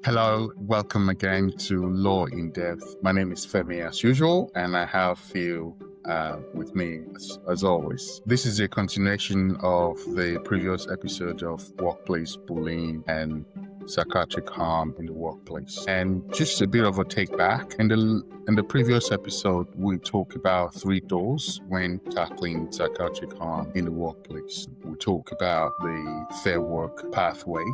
Hello, welcome again to Law in Depth. My name is Femi as usual, and I have Phil with me as always. This is a continuation of the previous episode of workplace bullying and psychiatric harm in the workplace. And just a bit of a take back. In the previous episode, we talked about 3 doors when tackling psychiatric harm in the workplace. We talk about the fair work pathway,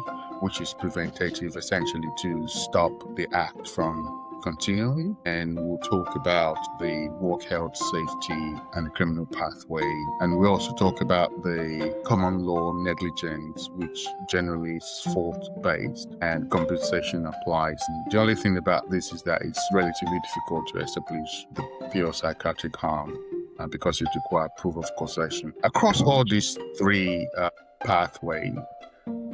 which is preventative, essentially to stop the act from continuing. And we'll talk about the work health, safety, and the criminal pathway. And we also talk about the common law negligence, which generally is fault-based, and compensation applies. And the only thing about this is that it's relatively difficult to establish the pure psychiatric harm because it requires proof of causation. Across all these 3 pathways,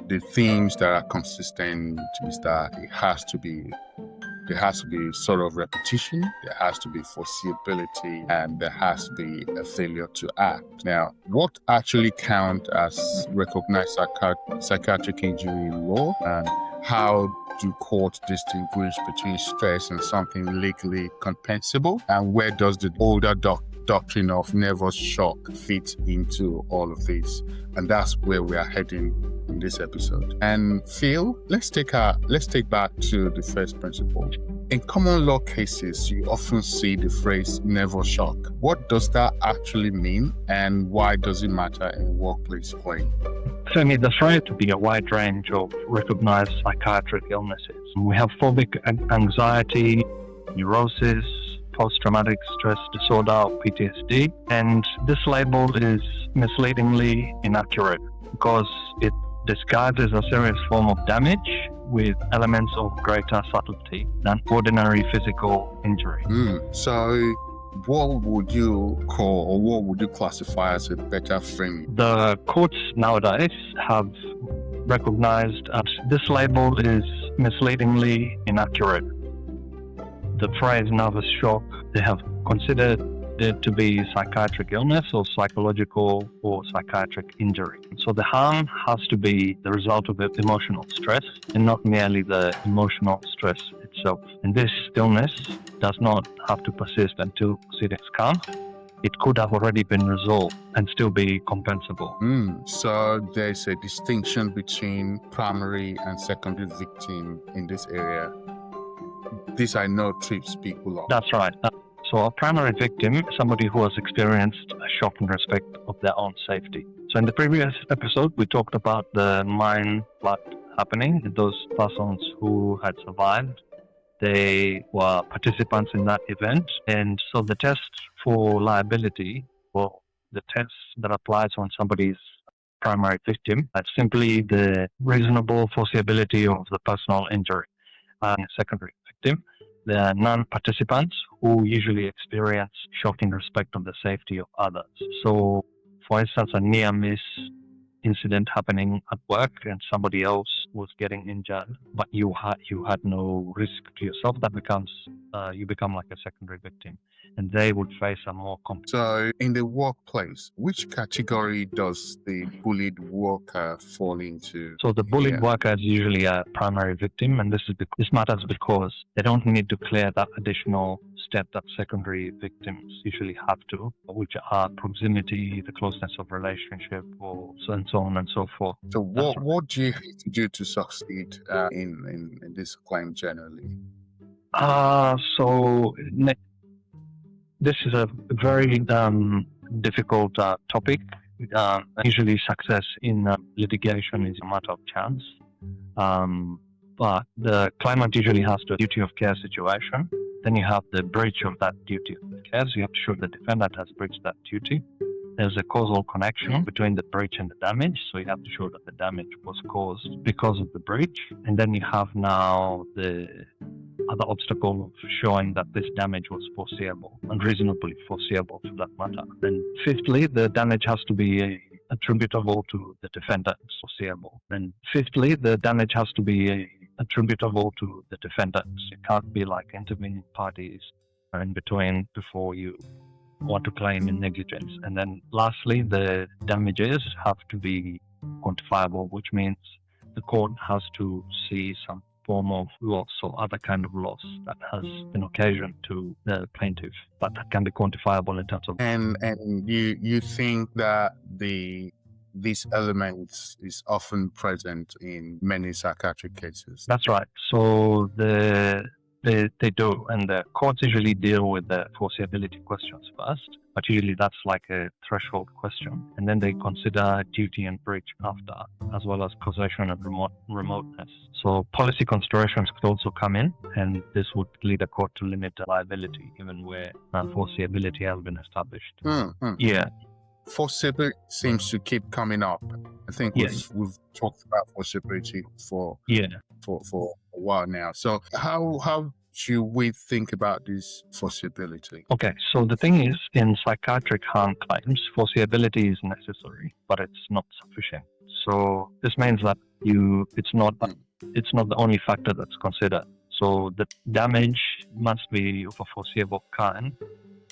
the themes that are consistent is that there has to be sort of repetition, there has to be foreseeability, and there has to be a failure to act. Now, what actually counts as recognized psychiatric injury in law, and how do courts distinguish between stress and something legally compensable, and where does the older doctrine of nervous shock fit into all of this? And that's where we are heading in this episode. And Phil, let's take back to the first principle. In common law cases, you often see the phrase nervous shock. What does that actually mean, and why does it matter in workplace claim? Certainly, there's trying to be a wide range of recognized psychiatric illnesses. We have phobic anxiety, neurosis, post-traumatic stress disorder, or PTSD, and this label is misleadingly inaccurate because it disguises a serious form of damage with elements of greater subtlety than ordinary physical injury. So what would you call, or what would you classify as a better frame? The courts nowadays have recognized that this label is misleadingly inaccurate. The phrase nervous shock, they have considered it to be psychiatric illness or psychological or psychiatric injury. So the harm has to be the result of emotional stress and not merely the emotional stress itself. And this illness does not have to persist until proceedings come. It could have already been resolved and still be compensable. So there's a distinction between primary and secondary victim in this area. This I know trips people up. That's right. So a primary victim is somebody who has experienced a shock in respect of their own safety. So in the previous episode, we talked about the mind flood happening. Those persons who had survived, they were participants in that event. And so the test for liability, or the test that applies on somebody's primary victim, that's simply the reasonable foreseeability of the personal injury. And secondary victim, they are non-participants who usually experience shock in respect of the safety of others. So, for instance, a near-miss incident happening at work and somebody else was getting injured, but you had no risk to yourself, that becomes you become like a secondary victim, and they would face a more complex. So in the workplace, which category does the bullied worker fall into? So the bullied worker is usually a primary victim, and this matters because they don't need to clear that additional step that secondary victims usually have to, which are proximity, the closeness of relationship, and so on and so forth. So what do you have to do to succeed in this claim generally? This is a very difficult topic. Usually success in litigation is a matter of chance. But the claimant usually has the duty of care situation. Then you have the breach of that duty of care. So you have to show the defendant has breached that duty. There's a causal connection between the breach and the damage. So you have to show that the damage was caused because of the breach. And then you have now the other obstacle of showing that this damage was foreseeable, unreasonably foreseeable for that matter. And fifthly, the damage has to be attributable to the defendant, foreseeable. And fifthly, the damage has to be attributable to the defendant. It can't be like intervening parties in between before you want to claim in negligence. And then lastly, the damages have to be quantifiable, which means the court has to see some form of loss or other kind of loss that has been occasioned to the plaintiff, but that can be quantifiable in terms of. And you think that these elements is often present in many psychiatric cases? That's right. So they do, and the courts usually deal with the foreseeability questions first, but usually that's like a threshold question, and then they consider duty and breach after, as well as causation and remoteness. So policy considerations could also come in, and this would lead a court to limit liability even where foreseeability has been established. Yeah. Foreseeability seems to keep coming up. I think we've talked about foreseeability for a while now. So how should we think about this foreseeability? Okay, so the thing is, in psychiatric harm claims, foreseeability is necessary, but it's not sufficient. So this means that it's not the only factor that's considered. So the damage must be of a foreseeable kind,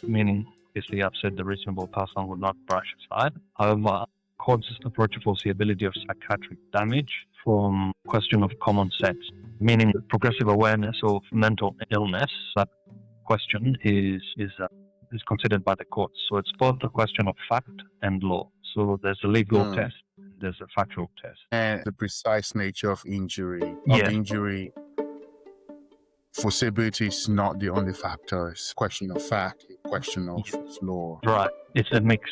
meaning, obviously, I've said the reasonable person would not brush aside. However, courts approach foreseeability of psychiatric damage from question of common sense, meaning progressive awareness of mental illness. That question is considered by the courts. So it's both a question of fact and law. So there's a legal test, there's a factual test, and the precise nature of injury. Foreseeability is not the only factor. It's a question of fact, a question of law. Right. It's a mix.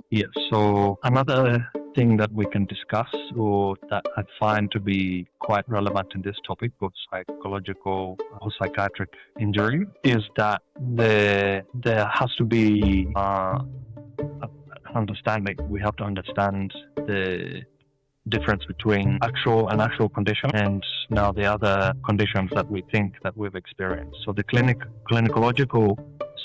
Yeah. So another thing that we can discuss, or that I find to be quite relevant in this topic of psychological or psychiatric injury, is that there has to be understanding. We have to understand the difference between actual condition and now the other conditions that we think that we've experienced. So the clinicological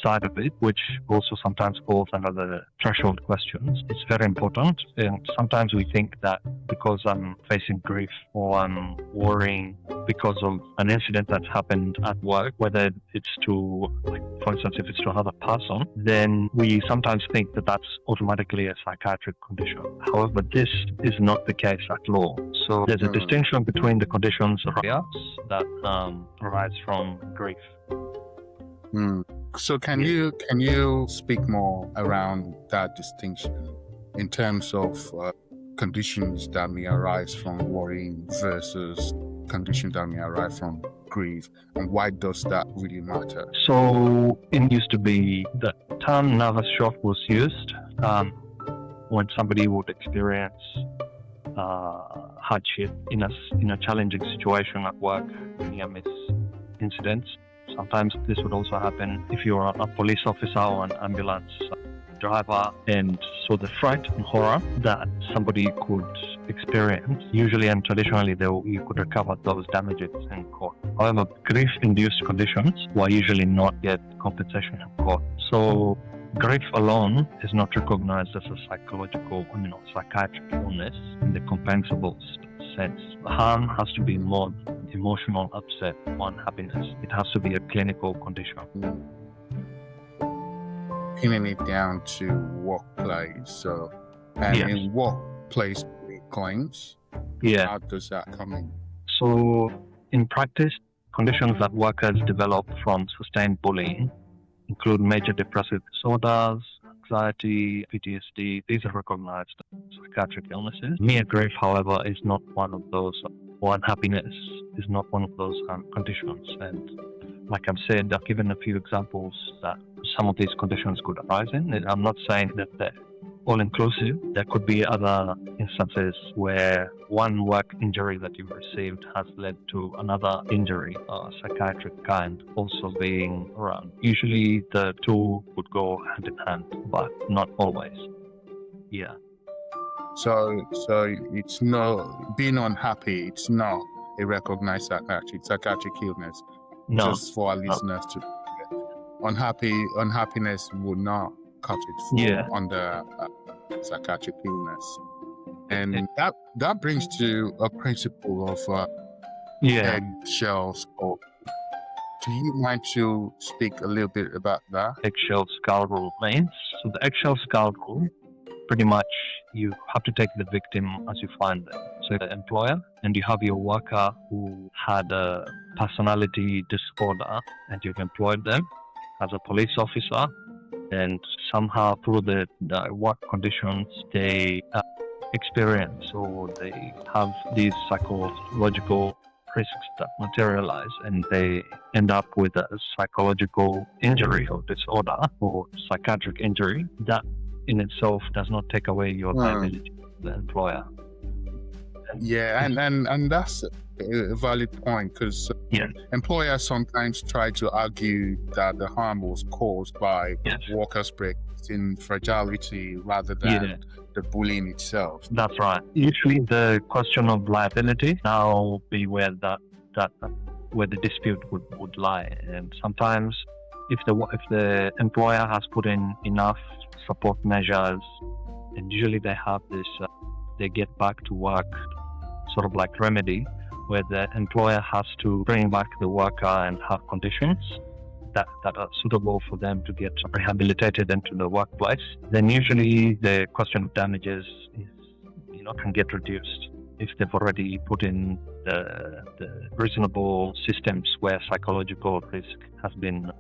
side of it, which also sometimes falls under the threshold questions, it's very important. And sometimes we think that because I'm facing grief or I'm worrying because of an incident that's happened at work, whether it's to, like, for instance, if it's to another person, then we sometimes think that that's automatically a psychiatric condition. However, this is not the case at law. So there's a distinction between the conditions that arise from grief. So can you speak more around that distinction in terms of conditions that may arise from worrying versus conditions that may arise from grief, and why does that really matter? So it used to be the term nervous shock was used when somebody would experience hardship in a challenging situation at work, near miss incidents. Sometimes this would also happen if you're a police officer or an ambulance driver, and so the fright and horror that somebody could experience, usually and traditionally, you could recover those damages in court. However, grief-induced conditions will usually not get compensation in court. So grief alone is not recognized as a psychiatric illness in the compensable sense. Harm has to be more emotional upset or unhappiness. It has to be a clinical condition. Pinning it down to workplace. In workplace claims, how does that come in? So in practice, conditions that workers develop from sustained bullying include major depressive disorders, anxiety, PTSD. These are recognized psychiatric illnesses. Mere grief, however, is not one of those, or unhappiness is not one of those conditions. And like I've said, I've given a few examples that some of these conditions could arise in. I'm not saying that they're all-inclusive. There could be other instances where one work injury that you've received has led to another injury, psychiatric kind, also being around. Usually the two would go hand in hand, but not always. Yeah. So it's not being unhappy. It's not a recognized psychiatric illness. No. Just for our listeners to unhappiness would not cut it under psychiatric illness. And that brings to a principle of eggshell skull. Do you mind to speak a little bit about that? Eggshell skull rule means, so the eggshell skull rule pretty much you have to take the victim as you find them. So the employer, and you have your worker who had a personality disorder, and you've employed them as a police officer, and somehow through the work conditions they experience, or they have these psychological risks that materialize, and they end up with a psychological injury or disorder or psychiatric injury. That in itself does not take away your liability to the employer. Yeah, and that's a valid point, because employers sometimes try to argue that the harm was caused by workers' in fragility rather than the bullying itself. That's right. Usually the question of liability now be where where the dispute would lie. And sometimes if the employer has put in enough support measures, and usually they have this they get back to work sort of like remedy, where the employer has to bring back the worker and have conditions that are suitable for them to get rehabilitated into the workplace, then usually the question of damages can get reduced if they've already put in the reasonable systems where psychological risk has been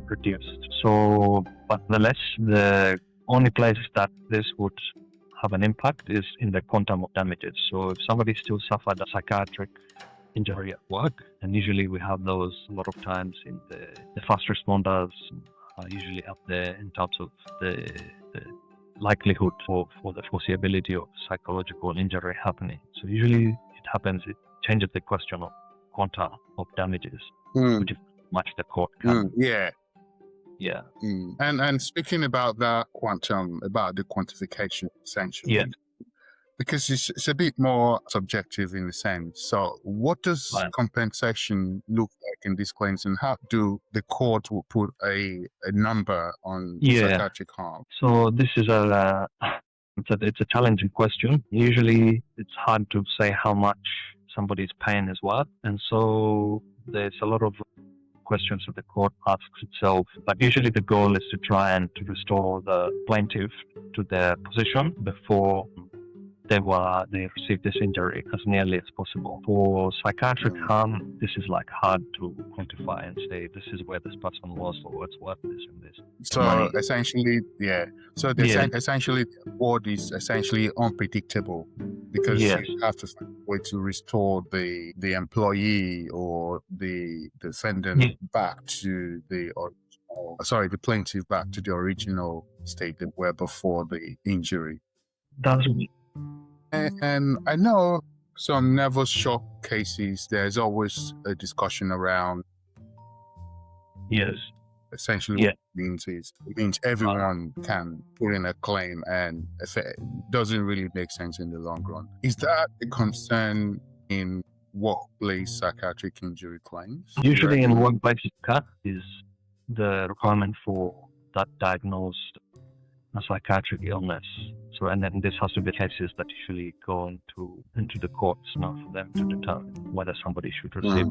reduced. So, but nonetheless, the only place that this would have an impact is in the quantum of damages. So if somebody still suffered a psychiatric injury at work, and usually we have those a lot of times in the fast responders are usually up there in terms of the likelihood for the foreseeability of psychological injury happening. So usually it changes the question of quanta of damages, which is much the court can. Yeah. And speaking about that quantum, about the quantification, essentially, because it's a bit more subjective in a sense. So what does compensation look like in these claims, and how do the court will put a number on psychiatric harm? So this is it's a challenging question. Usually it's hard to say how much somebody's pain is worth, and so there's a lot of questions that the court asks itself, but usually the goal is to try and to restore the plaintiff to their position before they received this injury as nearly as possible. For psychiatric harm, this is like hard to quantify and say this is where this person was, or it's worth this and this. So essentially, essentially the award is essentially unpredictable, because you have to find a way to restore the employee or the defendant back to the plaintiff back to the original state that were before the injury. And I know some nervous shock cases, there's always a discussion around. Essentially, what it means everyone can put in a claim, and it doesn't really make sense in the long run. Is that a concern in workplace psychiatric injury claims? Usually in workplace is the requirement for that diagnosed a psychiatric illness. So, and then this has to be cases that usually go into the courts now for them to determine whether somebody should receive.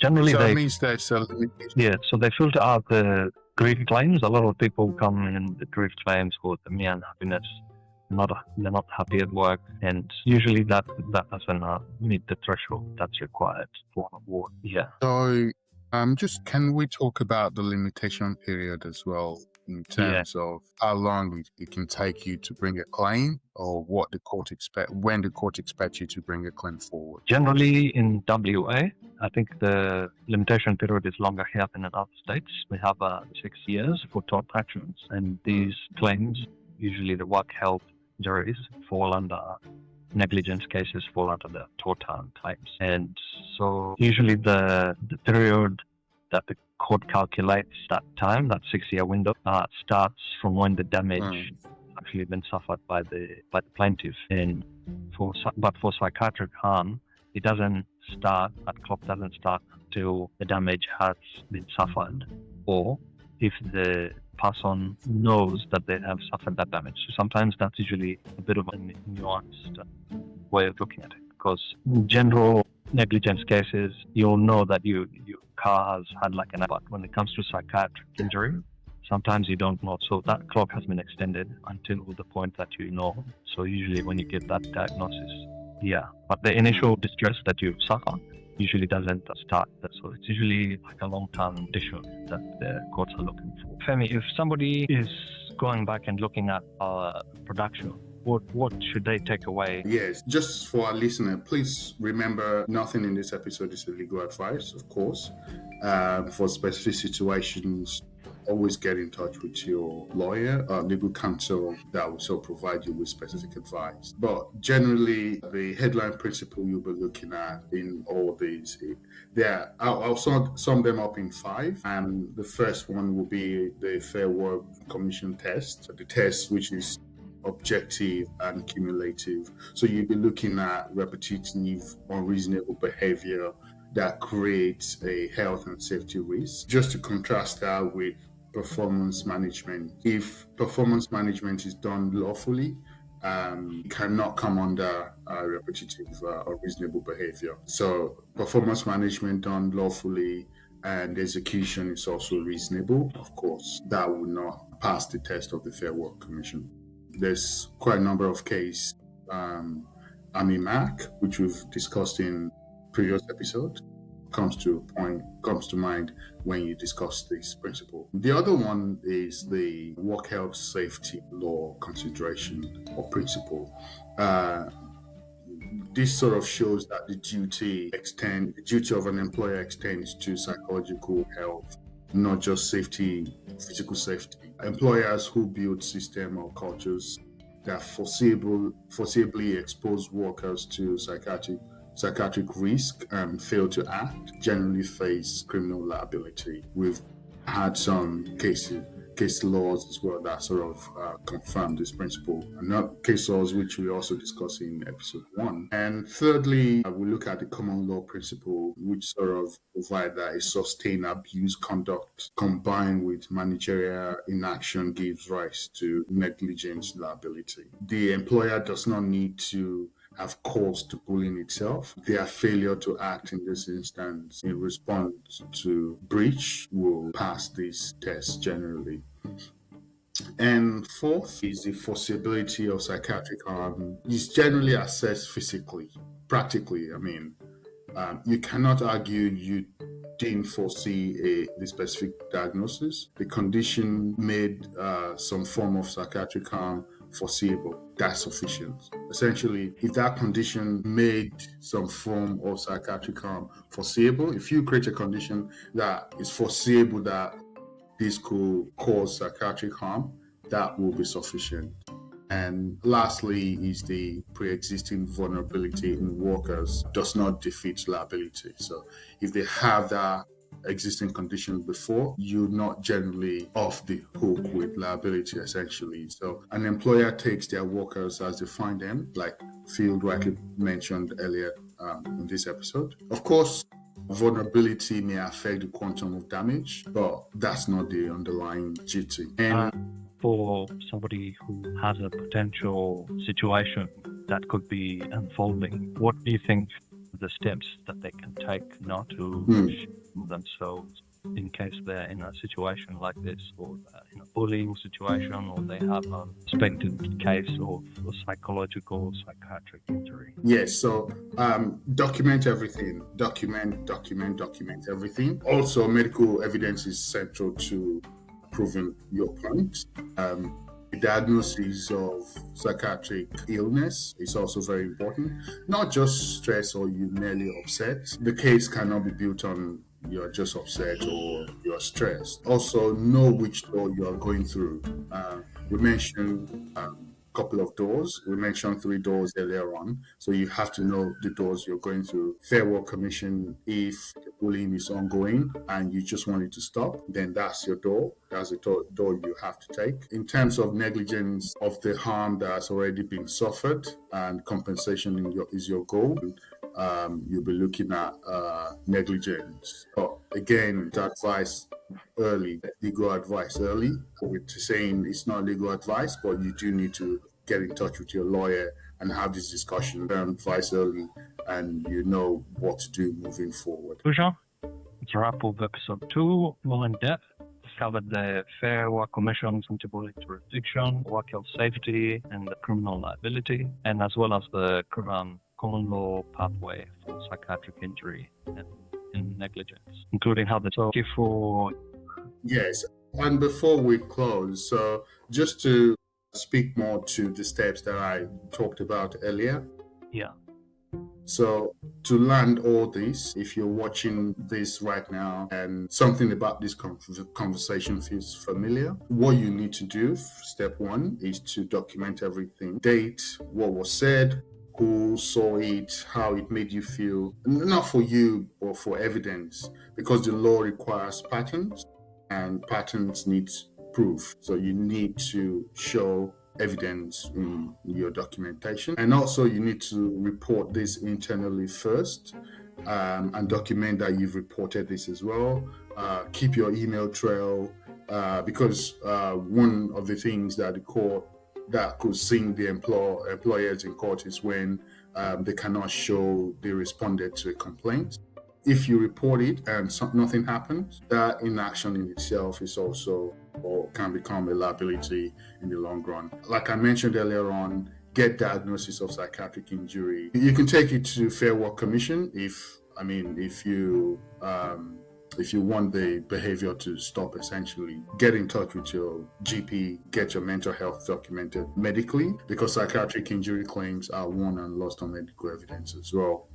Generally, so it means there's a limitation. So they filter out the grief claims. A lot of people come in the grief claims for the mere unhappiness. They're not happy at work, and usually that doesn't meet the threshold that's required for an award. So, can we talk about the limitation period as well, in terms of how long it can take you to bring a claim, or what the court when the court expects you to bring a claim forward? Generally in WA, I think the limitation period is longer here than in other states. We have 6 years for tort actions, and these claims, usually the work health injuries, fall under negligence cases, fall under the tort types. And so usually the period that the court calculates that time, that 6-year window, starts from when the damage actually been suffered by the plaintiff. And for psychiatric harm, it doesn't start, that clock doesn't start until the damage has been suffered, or if the person knows that they have suffered that damage. So sometimes that's usually a bit of a nuanced way of looking at it, because in general negligence cases, you'll know that your car has had like an accident. But when it comes to psychiatric injury, sometimes you don't know. So that clock has been extended until the point that you know. So usually when you get that diagnosis, but the initial distress that you suffer usually doesn't start. So it's usually like a long-term condition that the courts are looking for. Femi, if somebody is going back and looking at our production, what should they take away? Yes, just for our listener, please remember nothing in this episode is a legal advice, of course. For specific situations, always get in touch with your lawyer or legal counsel that will also provide you with specific advice. But generally, the headline principle you'll be looking at in all these, I'll sum them up in 5. And the first one will be the Fair Work Commission test, the test which is objective and cumulative. So you'll be looking at repetitive, unreasonable behavior that creates a health and safety risk. Just to contrast that with performance management, if performance management is done lawfully, it cannot come under repetitive unreasonable behavior. So performance management done lawfully and execution is also reasonable, of course, that will not pass the test of the Fair Work Commission. There's quite a number of cases, Mac, which we've discussed in previous episode, comes to mind when you discuss this principle. The other one is the work health safety law consideration or principle. This sort of shows that the duty of an employer extends to psychological health, not just physical safety. Employers who build system or cultures that foreseeably expose workers to psychiatric risk and fail to act generally face criminal liability. We've had some case laws as well that sort of confirm this principle, and not case laws which we also discuss in episode 1. And thirdly, we look at the common law principle, which sort of provide that a sustained abuse conduct combined with managerial inaction gives rise to negligence liability. The employer does not need to have cause to bullying itself. Their failure to act in this instance in response to breach will pass this test generally. And fourth is the foreseeability of psychiatric harm. It's generally assessed physically, practically. You cannot argue you didn't foresee the specific diagnosis. The condition made some form of psychiatric harm foreseeable. That's sufficient. Essentially, if that condition made some form of psychiatric harm foreseeable, if you create a condition that is foreseeable that this could cause psychiatric harm, that will be sufficient. And lastly is the pre-existing vulnerability in workers does not defeat liability. So if they have that existing condition before, you're not generally off the hook with liability, essentially. So an employer takes their workers as they find them, like Phil rightly mentioned earlier in this episode. Of course, vulnerability may affect the quantum of damage, but that's not the underlying duty. And for somebody who has a potential situation that could be unfolding, what do you think the steps that they can take not to shield themselves in case they're in a situation like this, or in a bullying situation, or they have a suspected case of a psychological psychiatric injury? Yes, so document everything. Document everything. Also, medical evidence is central to proving your point. The diagnosis of psychiatric illness is also very important. Not just stress or you're merely upset. The case cannot be built on you're just upset or you're stressed. Also, know which door you are going through. We mentioned couple of doors. We mentioned 3 doors earlier on. So you have to know the doors you're going through. Fair Work Commission, if the bullying is ongoing and you just want it to stop, then that's your door. That's the door you have to take. In terms of negligence of the harm that has already been suffered and compensation is your goal, you'll be looking at negligence. But again, the advice early, legal advice early. We're saying it's not legal advice, but you do need to get in touch with your lawyer and have this discussion, advice early, and you know what to do moving forward. It's a wrap of episode 2, more in depth. covered the Fair Work Commission's anti-bullying jurisdiction, work health safety, and the criminal liability, and as well as the common law pathway for psychiatric injury and negligence, including how the so for. Yes, and before we close, so just to speak more to the steps that I talked about earlier. Yeah. So to land all this, if you're watching this right now and something about this conversation feels familiar, what you need to do, step one, is to document everything. Date what was said, who saw it, how it made you feel, not for you, but for evidence, because the law requires patterns and patterns need proof. So you need to show evidence in your documentation, and also you need to report this internally first, and document that you've reported this as well. Keep your email trail, because one of the things that the court that could sink the employers in court is when they cannot show they responded to a complaint. If you report it and nothing happens, that inaction in itself is also or can become a liability in the long run. Like I mentioned earlier on, get diagnosis of psychiatric injury. You can take it to Fair Work Commission if you want the behavior to stop. Essentially, get in touch with your GP, get your mental health documented medically, because psychiatric injury claims are won and lost on medical evidence as well.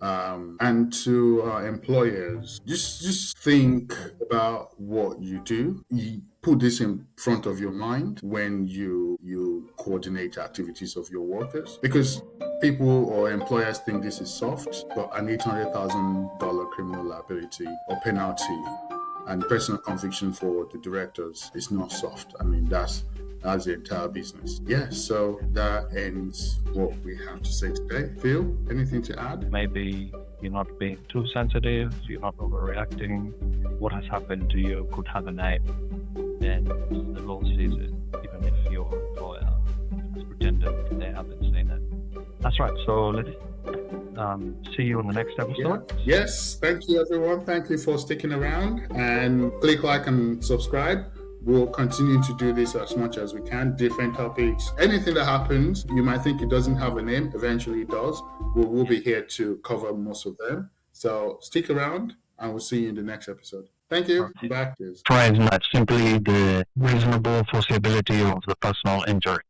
And to employers, just think about what you do. You put this in front of your mind when you coordinate activities of your workers, because people or employers think this is soft, but an $800,000 criminal liability or penalty and personal conviction for the directors is not soft. That's the entire business. Yeah, so that ends what we have to say today. Phil, anything to add? Maybe you're not being too sensitive, you're not overreacting. What has happened to you could have a name, and the law sees it, even if your employer has pretended they haven't seen it. That's right. So let's see you on the next episode. Yeah. Yes, thank you everyone. Thank you for sticking around, and click like and subscribe. We'll continue to do this as much as we can, different topics. Anything that happens, you might think it doesn't have a name, eventually it does. We'll be here to cover most of them. So stick around, and we'll see you in the next episode. Thank you. Okay. Back. Phrase not simply the reasonable foreseeability of the personal injury.